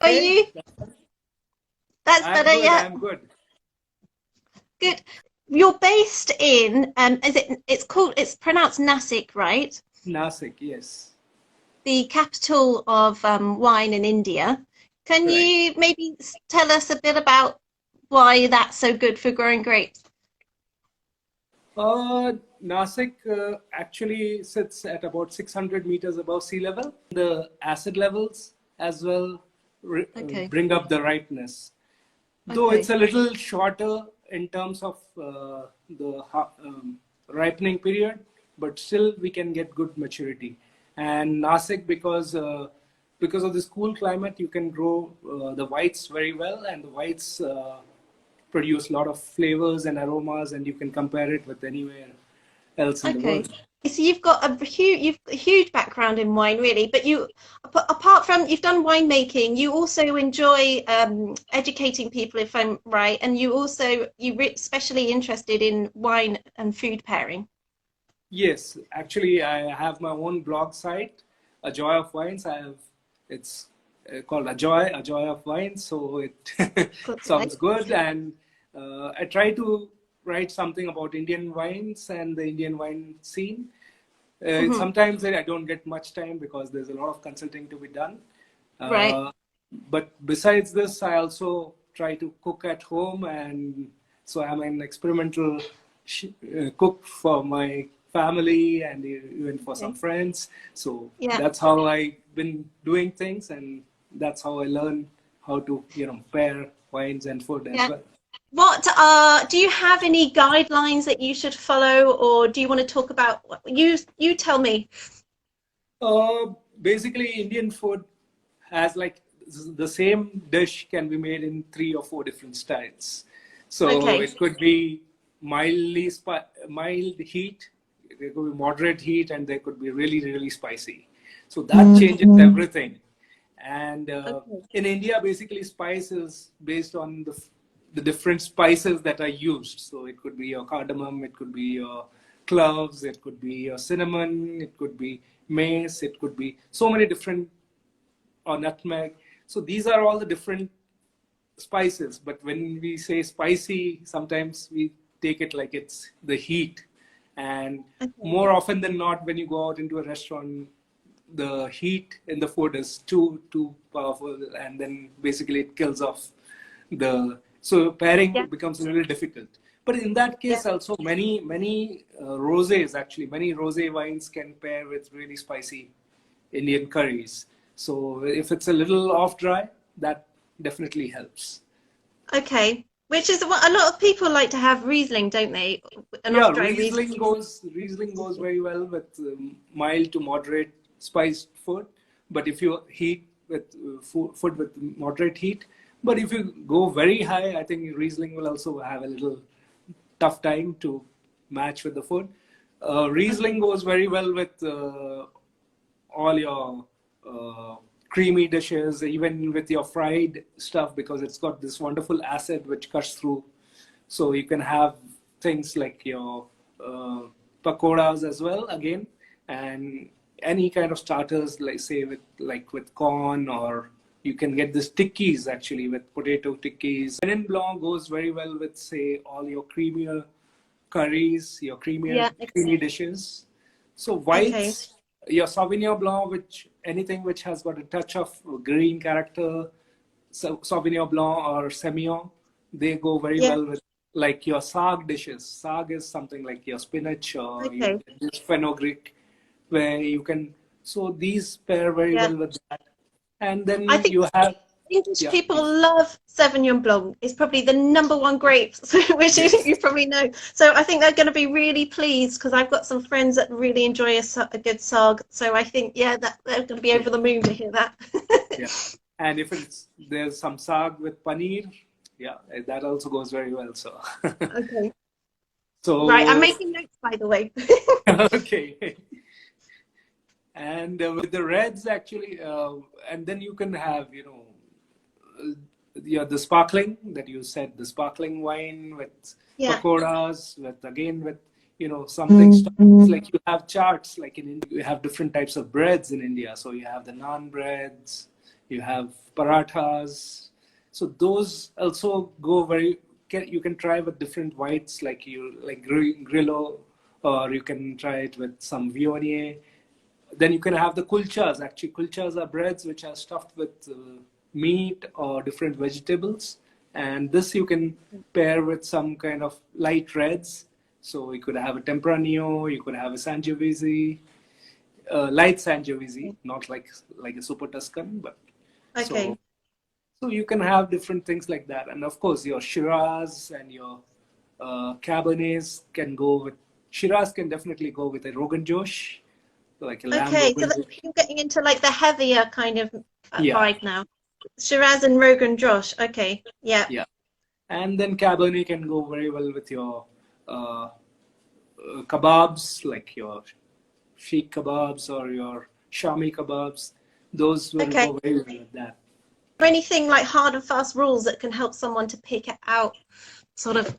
Are Hey, you? That's I'm better, good. yeah. I'm good. Good. You're based in, it's pronounced Nasik, right? Nasik, yes. The capital of wine in India. Can Right. you maybe tell us a bit about why that's so good for growing grapes? Nasik actually sits at about 600 meters above sea level. The acid levels as well Okay, bring up the ripeness. Though it's okay, a little shorter in terms of the ripening period, but still we can get good maturity. And Nasik, because of this cool climate, you can grow the whites very well, and the whites produce a lot of flavors and aromas, and you can compare it with anywhere else in the okay. world. So you've a huge background in wine, really. But apart from you've done winemaking, you also enjoy educating people, if I'm right, and especially interested in wine and food pairing. Yes, actually, I have my own blog site, A Joy of Wines. It's called A Joy of Wines. So it Good. sounds good. And I try to write something about Indian wines and the Indian wine scene. Hmm. Sometimes I don't get much time because there's a lot of consulting to be done. Right. Uh, but besides this, I also try to cook at home, and so I'm an experimental cook for my family and even for some Okay. friends. So Yeah. that's how I've been doing things, and that's how I learn how to, pair wines and food as Yeah. well. Do you have any guidelines that you should follow, or do you want to talk about you tell me. Basically, Indian food has like the same dish can be made in 3 or 4 different styles. So Okay. it could be mild heat, there could be moderate heat, and there could be really, really spicy. So that changes everything. And Okay. in India, basically, spice is based on the different spices that are used. So it could be your cardamom, it could be your cloves, it could be your cinnamon, it could be mace, it could be so many different, or nutmeg. So these are all the different spices. But when we say spicy, sometimes we take it like it's the heat. And Okay. more often than not, when you go out into a restaurant, the heat in the food is too powerful, and then basically it kills off the. So pairing Yeah. becomes a little difficult. But in that Yeah. case, also many rosés, actually many rosé wines can pair with really spicy Indian curries. So if it's a little off dry, that definitely helps. Okay. Which is what a lot of people like to have Riesling, don't they? An Yeah, off-dry Riesling. Riesling goes very well with mild to moderate spiced food. But if you heat with food with moderate heat, but if you go very high, I think Riesling will also have a little tough time to match with the food. Okay. Riesling goes very well with all your creamy dishes, even with your fried stuff, because it's got this wonderful acid which cuts through. So you can have things like your uh, pakoras as well, again, and any kind of starters, like say with corn, or you can get this tikkis actually with potato tikkis. Chenin Blanc goes very well with, say, all your creamier curries, your Yeah. creamy Okay. dishes. So Okay. whites, your Sauvignon Blanc, which anything which has got a touch of green character, so Sauvignon Blanc or Semillon, they go very Yeah. well with like your saag dishes. Saag is something like your spinach or your Okay. fenugreek, where you can. So these pair very Yeah. well with that. And I then think you have, English yeah, people please. love Sauvignon Blanc. It's probably the number one grape, which Yes. you probably know. So I think they're going to be really pleased because I've got some friends that really enjoy a good sarg. So I think, yeah, that they're going to be Yeah. over the moon to hear that. Yeah. And if there's some saag with paneer, yeah, that also goes very well. So, Okay. Right. I'm so making notes, by the way. okay. And with the reds, actually, and then you can have, yeah, the sparkling that you said, the sparkling wine with Yeah. pakoras, with again with something stuff. Like you have charts, like in India, you have different types of breads in India. So you have the naan breads, You have parathas. So those also go you can try with different whites, like Grillo, or you can try it with some Viognier. Then you can have the kulchas. Actually, kulchas are breads which are stuffed with meat or different vegetables. And this you can pair with some kind of light reds. So you could have a Tempranillo, you could have a Sangiovese, light Sangiovese, not like a Super Tuscan, but Okay. so you can have different things like that. And of course, your Shiraz and your Cabernets can go with, Shiraz can definitely go with a Rogan Josh, like a lamb Okay, so Rogan that Josh. you're getting into like the heavier kind of Yeah, vibe now. Shiraz and Rogan Josh. Okay, yeah. yeah. And then Cabernet can go very well with your uh, kebabs, like your sheikh kebabs or your Shami kebabs. Those will Okay. go very well with that. Or anything like hard and fast rules that can help someone to pick out sort of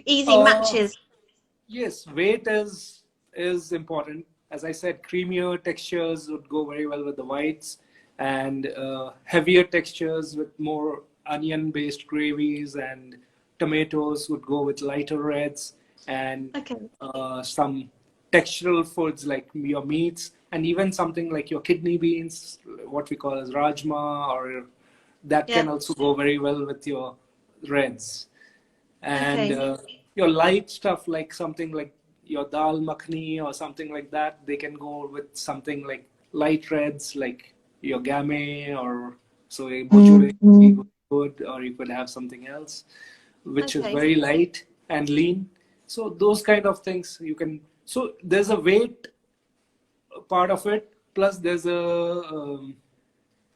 easy Uh, matches? yes, weight is important. As I said, creamier textures would go very well with the whites, and heavier textures with more onion-based gravies and tomatoes would go with lighter reds, and Okay. some textural foods like your meats, and even something like your kidney beans, what we call as rajma, or that Yeah. can also go very well with your reds. And Okay. your light stuff, like something like your dal makhni or something like that, they can go with something like light reds, like your game, or so a bojure good, or you could have something else which is Okay. very light and lean. So those kind of things you can. So there's a weight part of it, plus there's a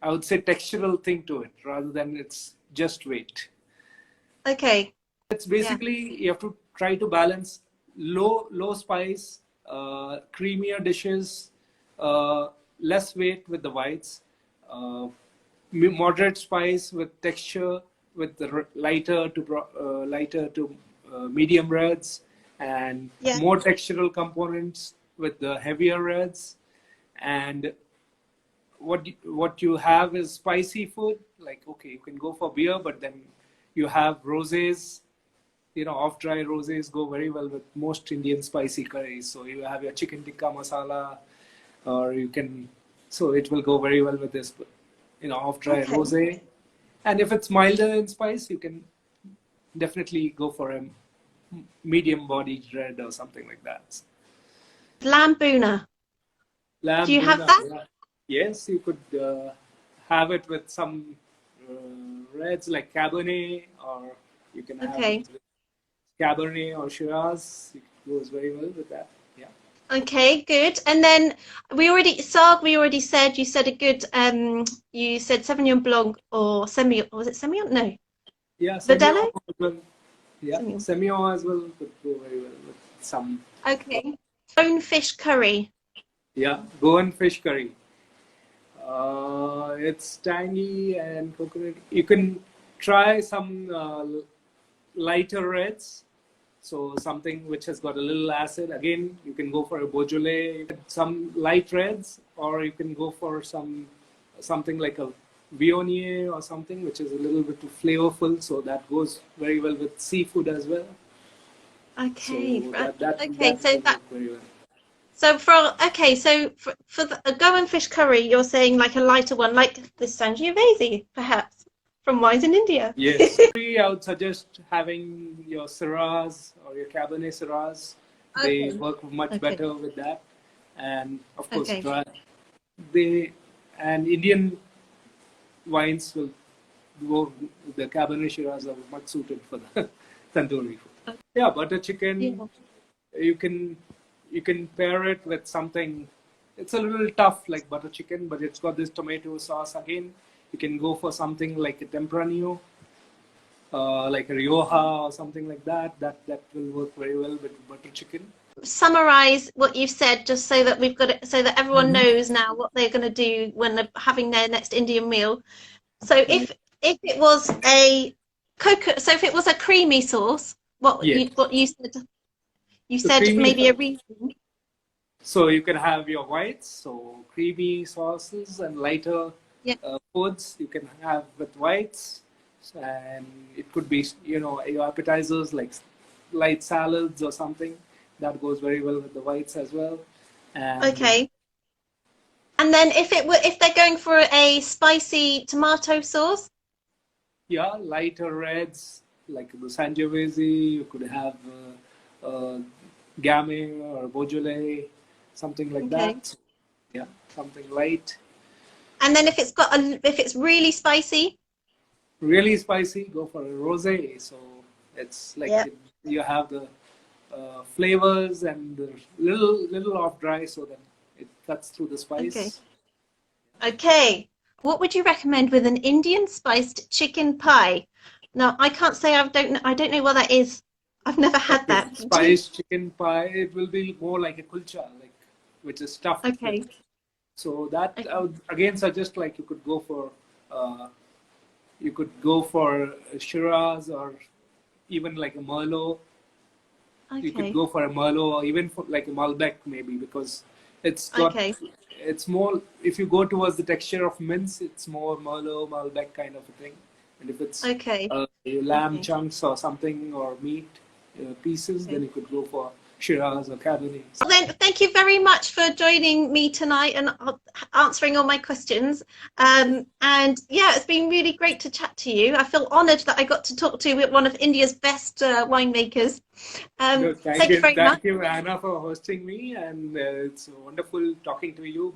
I would say textural thing to it, rather than it's just weight. Okay. It's Yeah. basically you have to try to balance low spice, creamier dishes, uh, less weight with the whites, uh, moderate spice with texture, with the lighter to medium reds, and Yeah. more textural components with the heavier reds. And what you have is spicy food. Like, okay, you can go for beer, but then you have rosés. Off-dry rosés go very well with most Indian spicy curries. So you have your chicken tikka masala, or you can, so it will go very well with this, off-dry Okay. rosé. And if it's milder in spice, you can definitely go for a medium-bodied red or something like that. Lamb Bhuna. Do Lamb you have Bhuna, that? yeah. Yes, you could have it with some reds like Cabernet, or you can have it Okay. with Cabernet or Shiraz. It goes very well with that. Yeah. Okay, good. And then we already said you said a good you said Sauvignon Blanc or Semillon, was it Semillon? No. Yeah, Semillon Verdelho? as well. Yeah, Semillon. Semillon as well could go very well with some. Okay. Bonefish curry. Yeah, Goan fish curry. It's tangy and coconut. You can try some lighter reds. So something which has got a little acid. Again, you can go for a Beaujolais, some light reds, or you can go for something like a Viognier or something which is a little bit flavorful. So that goes very well with seafood as well. So Okay. Okay, that so will that work very well. so for the a Goan fish curry, you're saying like a lighter one, like the Sangiovese, perhaps, from Wines in India. Yes, I would suggest having your Syrahs or your Cabernet Syrahs. They Okay. work much Okay. better with that, and of course, Okay. they and Indian wines will go. The Cabernet Shiraz are much suited for the tandoori food. Yeah, butter chicken. Yeah. You can pair it with something. It's a little tough like butter chicken, but it's got this tomato sauce again. You can go for something like a Tempranillo, like a Rioja or something like that. That will work very well with butter chicken. Summarize what you've said just so that we've got it so that everyone Mhm. knows now what they're going to do when they're having their next Indian meal. So Right. if it was a so if it was a creamy sauce, Yes. what you So said creamy. maybe a reason. So you can have your whites, so creamy sauces and lighter Yeah. foods you can have with whites, and it could be, your appetizers like light salads or something that goes very well with the whites as well. And Okay. And then if they're going for a spicy tomato sauce. yeah, lighter reds like the Sangiovese. You could have Gamay or Beaujolais, something like Okay. that. So, yeah, something light. And then if it's really spicy. Really spicy, go for a rosé. So it's like Yeah. you have the flavors and the little off dry, so that it cuts through the Okay. spice. Okay. What would you recommend with an Indian spiced chicken pie? Now, I can't say I don't know what that is. I've never had Okay, that. Do you? spiced chicken pie. It will be more like a kulcha, like which is stuffed with. Okay. So that I Okay. would again suggest, like uh, you could go for Shiraz, or even like a Merlot. You could Okay. go for a Merlot, or even for like a Malbec maybe, because Okay. it's more, if you go towards the texture of mince, it's more Merlot, Malbec kind of a thing. And if it's Okay. lamb Okay. chunks or something, or meat pieces, then Okay. you could go for Shiraz or Cabernet. Well, then, thank you very much for joining me tonight and answering all my questions. And yeah, it's been really great to chat to you. I feel honoured that I got to talk to one of India's best winemakers. No, Thank you very much. thank you, Anna, for hosting me, and it's wonderful talking to you.